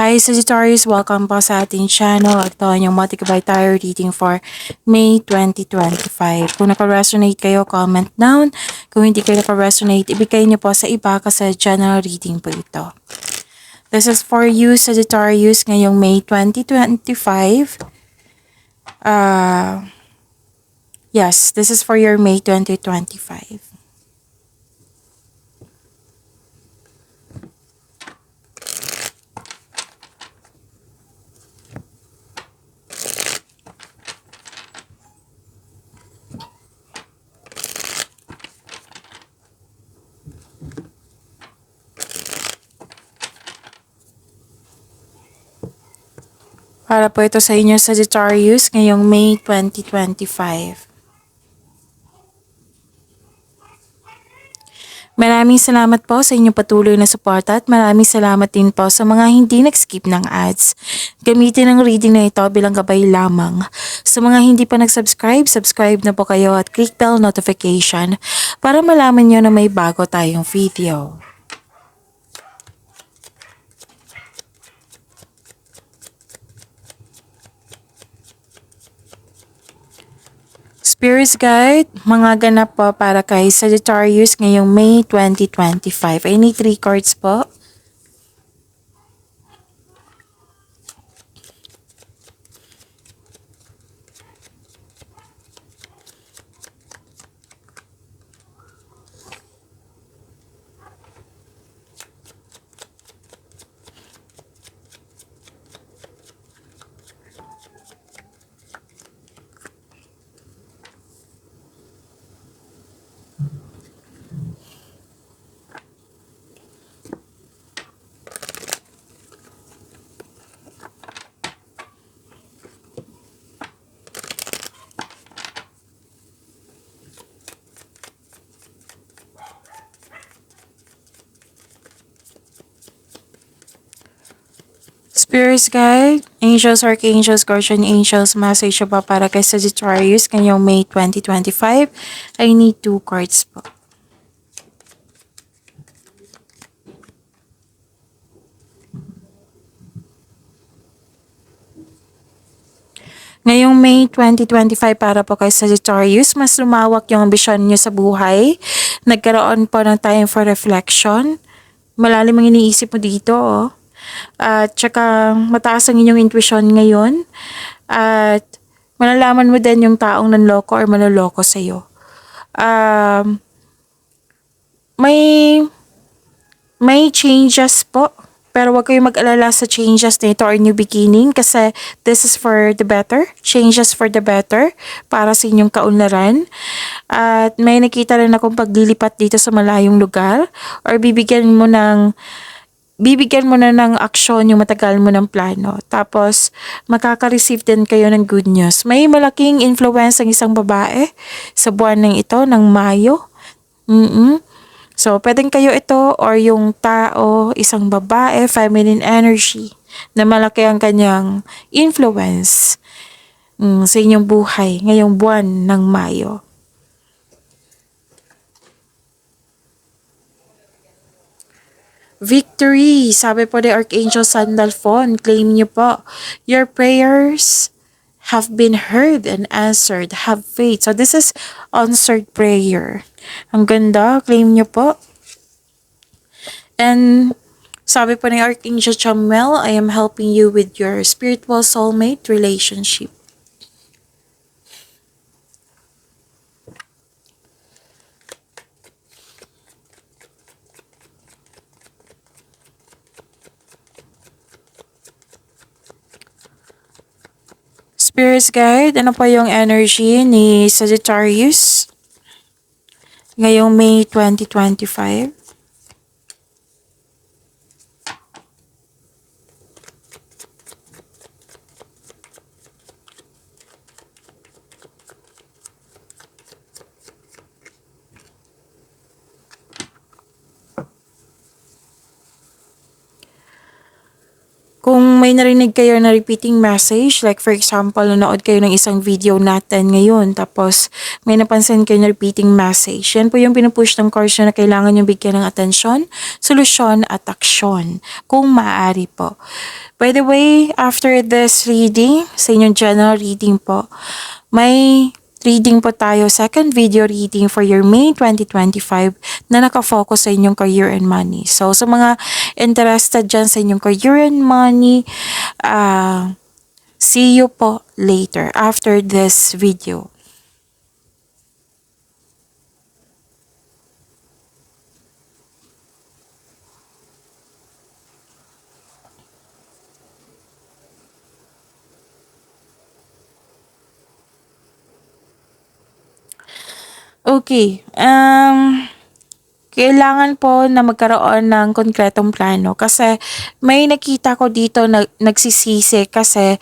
Hi Sagittarius, welcome po sa ating channel. Ito ang inyong multi-giveaway tarot reading for May 2025. Kung naka-resonate kayo, comment down. Kung hindi kayo naka-resonate, ibigay niyo po sa iba kasi general reading po ito. This is for you, Sagittarius, ngayong May 2025. Yes, this is for your May 2025. Para po ito sa inyo, Sagittarius, ngayong May 2025. Maraming salamat po sa inyong patuloy na suporta at maraming salamat din po sa mga hindi nag-skip ng ads. Gamitin ang reading na ito bilang gabay lamang. Sa mga hindi pa nag-subscribe, subscribe na po kayo at click bell notification para malaman nyo na may bago tayong video. Spirits Guide, mga ganap po para kay Sagittarius ngayong May 2025. I need 3 cards po. Spirits Guide, Angels, Archangels, Guardian Angels, message pa para kay Sagittarius ngayong May 2025. I need 2 cards po. Ngayong May 2025 para po kay Sagittarius, mas lumawak yung ambisyon niyo sa buhay. Nagkaroon po ng time for reflection. Malalim ang iniisip mo dito, oh. At saka mataas ang inyong intuition ngayon. At malalaman mo din yung taong nanloko or manloloko sa'yo. May changes po. Pero wag kayong mag-alala sa changes na ito or new beginning kasi this is for the better. Changes for the better para sa inyong kaunlaran. At may nakita rin akong paglilipat dito sa malayong lugar or bibigyan mo na ng aksyon yung matagal mo ng plano. Tapos, makaka-receive din kayo ng good news. May malaking influence ang isang babae sa buwan ng ito, ng Mayo. So, pwedeng kayo ito or yung tao, isang babae, feminine energy, na malaki ang kanyang influence sa inyong buhay ngayong buwan ng Mayo. Victory! Sabi po ni Archangel Sandalphon, claim niyo po. Your prayers have been heard and answered. Have faith. So this is answered prayer. Ang ganda. Claim niyo po. And sabi po ni Archangel Chamuel, I am helping you with your spiritual soulmate relationship. Spirits Guide, ano pa yung energy ni Sagittarius ngayong May 2025? Kung may narinig kayo na repeating message, like for example, nanood kayo ng isang video natin ngayon, tapos may napansin kayo na repeating message, yan po yung pinupush ng course na kailangan yung bigyan ng atensyon, solusyon at aksyon, kung maaari po. By the way, after this reading, sa inyong general reading po, may reading po tayo, second video reading for your May 2025 na nakafocus sa inyong career and money. So, sa mga interested dyan sa inyong career and money, see you po later after this video. Okay. Kailangan po na magkaroon ng konkretong plano kasi may nakita ko dito na nagsisisi kasi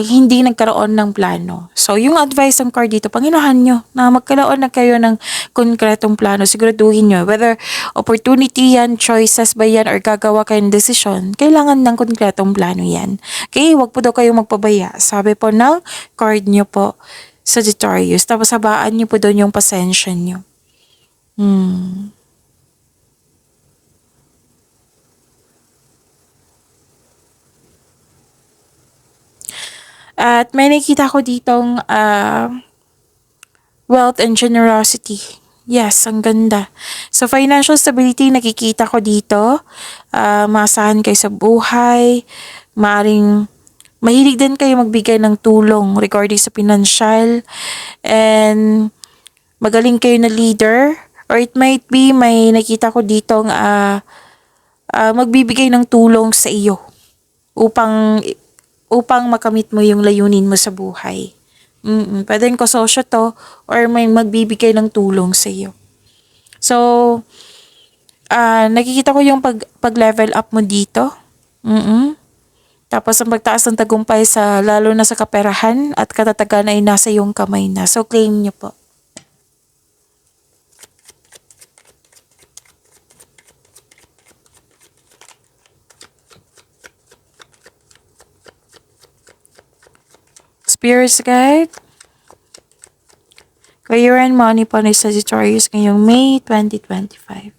hindi nagkaroon ng plano. So, yung advice ng card dito, Panginohan nyo na magkaroon na kayo ng konkretong plano. Siguraduhin nyo, whether opportunity yan, choices ba yan, or gagawa kayo ng desisyon, kailangan ng konkretong plano yan. Okay, wag po daw kayo magpabaya. Sabi po ng card nyo po, Sagittarius. Tapos sabaan nyo po doon yung pasensya nyo. At may nakita ko ditong wealth and generosity. Yes, ang ganda. So, financial stability, nakikita ko dito. Maasahan kayo sa buhay. Maaring mahilig din kayo magbigay ng tulong regarding sa financial. And magaling kayo na leader. Or it might be, may nakita ko ditong magbibigay ng tulong sa iyo upang makamit mo yung layunin mo sa buhay. Pwede ko sosyo to or may magbibigay ng tulong sa iyo. So, nakikita ko yung pag-level up mo dito. Tapos ang pagtaas ng tagumpay lalo na sa kaperahan at katatagan ay nasa iyong kamay na. So, claim niyo po. Spirits Guide. Career and money po ni Sagittarius ngayong May 2025.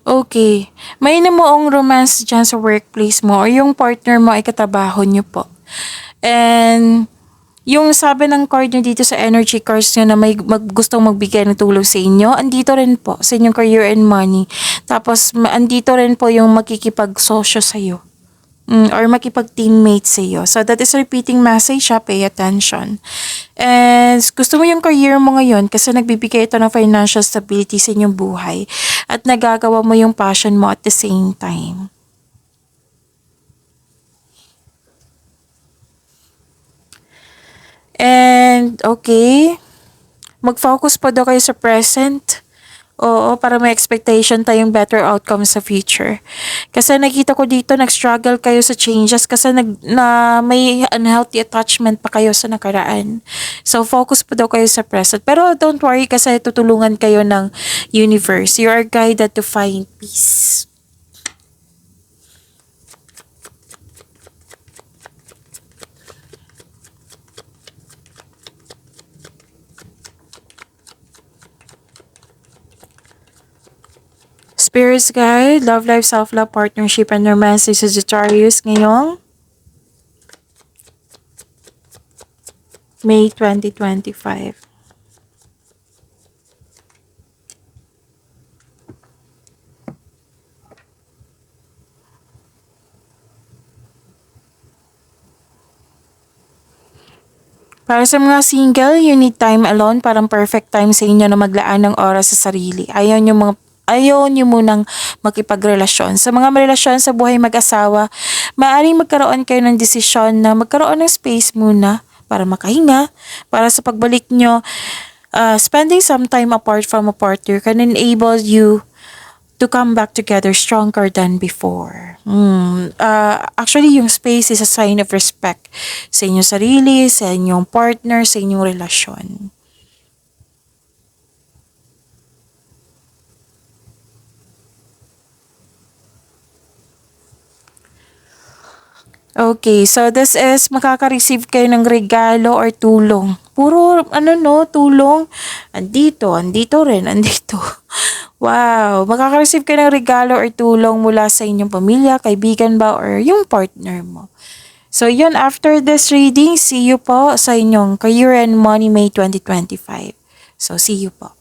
Okay. May namuong romance dyan sa workplace mo or yung partner mo ay katrabaho niyo po. And yung sabi ng card nyo dito sa energy cards nyo na may gustong magbigay ng tulong sa inyo, andito rin po sa inyong career and money. Tapos andito rin po yung makikipagsosyo sa iyo. Or makipag-teammate sa iyo. So, that is a repeating message, pay attention. And gusto mo yung career mo ngayon kasi nagbibigay ito ng financial stability sa inyong buhay at nagagawa mo yung passion mo at the same time. And, okay, mag-focus po daw kayo sa present. Oo, para may expectation tayong better outcome sa future. Kasi nakita ko dito, nag-struggle kayo sa changes kasi may unhealthy attachment pa kayo sa nakaraan. So, focus po daw kayo sa present. Pero don't worry kasi tutulungan kayo ng universe. You are guided to find peace. Spirits Guide, Love Life, Self-Love, Partnership, and Romance sa Sagittarius ngayong May 2025. Para sa mga single, you need time alone. Parang perfect time sa inyo na maglaan ng oras sa sarili. Ayaw nyo munang makipagrelasyon. Sa mga relasyon sa buhay mag-asawa, maaaring magkaroon kayo ng desisyon na magkaroon ng space muna para makahinga, para sa pagbalik nyo, spending some time apart from a partner can enable you to come back together stronger than before. Actually, yung space is a sign of respect sa inyong sarili, sa inyong partner, sa inyong relasyon. Okay, so this is makaka-receive kayo ng regalo or tulong. Puro tulong. Andito rin, andito. Wow, makaka-receive kayo ng regalo or tulong mula sa inyong pamilya, kaibigan ba, or yung partner mo. So yun, after this reading, see you po sa inyong Career and Money May 2025. So see you po.